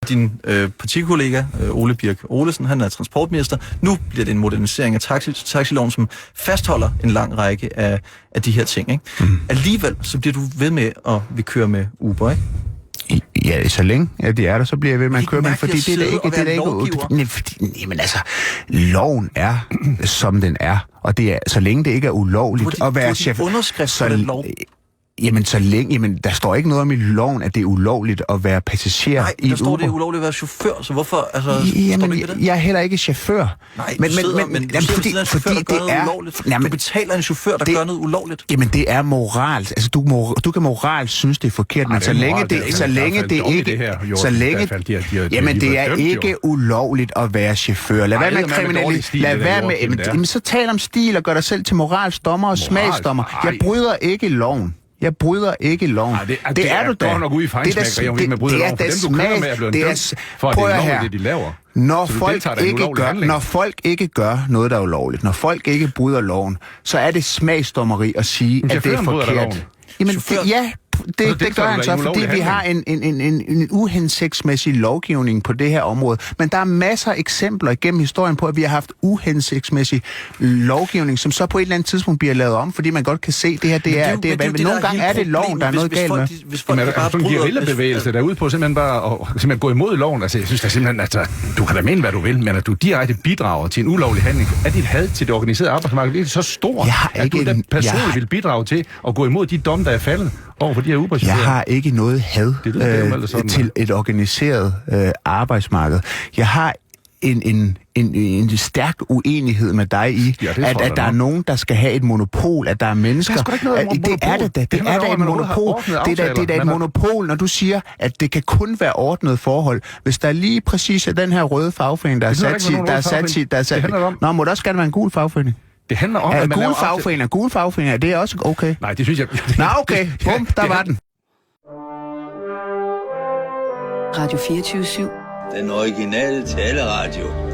Din partikollega, Ole Birk Olesen, han er transportminister. Nu bliver det en modernisering af taxiloven, som fastholder en lang række af de her ting. Ikke? Alligevel så bliver du ved med at vi kører med Uber, ikke? Ja, så længe det er der, så bliver jeg ved med at køre med, fordi det er ikke... Jamen altså, loven er, som den er, og det er, så længe det ikke er ulovligt at være chef... underskrift på den lov? Jamen, der står ikke noget om i loven, at det er ulovligt at være passager. Nej, i der står Uber. Det er ulovligt at være chauffør, så hvorfor... Altså, jamen, jeg er heller ikke chauffør. Nej, men fordi det er ulovligt. Du betaler en chauffør, der gør noget ulovligt. Jamen, det er moralt. Altså, du kan moralt synes, det er forkert, men så længe det ikke... Jamen, det er ikke ulovligt at være chauffør. Lad være med kriminalitet. Lad være med... Så tal om stil og gør dig selv til moralsdommer og smagsdommer. Jeg bryder ikke loven. Jeg bryder ikke loven. Det er du da. Nok ude i fejnsmæk, med bryder loven, for dem du kører med er blevet dømt for, at det er ulovligt, det de laver. Når folk ikke gør noget, der er ulovligt, når folk ikke bryder loven, så er det smagsdommeri at sige, at det er forkert. Jamen, det gør han så, fordi vi har en uhensigtsmæssig lovgivning på det her område. Men der er masser af eksempler igennem historien på, at vi har haft uhensigtsmæssig lovgivning, som så på et eller andet tidspunkt bliver lavet om, fordi man godt kan se, det her, nogle gange er det loven, der er noget galt med. Hvis folk bare sådan en guerillabevægelse, der er ude på simpelthen bare at gå imod loven. Altså, jeg synes da simpelthen, at du kan da mene, hvad du vil, men at du direkte bidrager til en ulovlig handling. Er dit had til det organiserede arbejdsmarked virkelig så stor, at du da personligt vil bidrage til at gå imod de domme, der er faldet over for de her Uber-chauffører? Jeg har ikke noget had til et organiseret arbejdsmarked. Jeg har en stærk uenighed med dig i, at der er nogen, der skal have et monopol, at der er mennesker... Det er da et monopol. Det er da et monopol, når du siger, at det kan kun være ordnet forhold. Hvis der lige præcis er den her røde fagforening, der er sat... Nå, må der også gerne være en gul fagforening? Det handler om, at man laver... Gule fagforeninger, det er også okay. Nej, det synes jeg... Nå, okay. Bum, der var den. Radio 24/7. Den originale taleradio.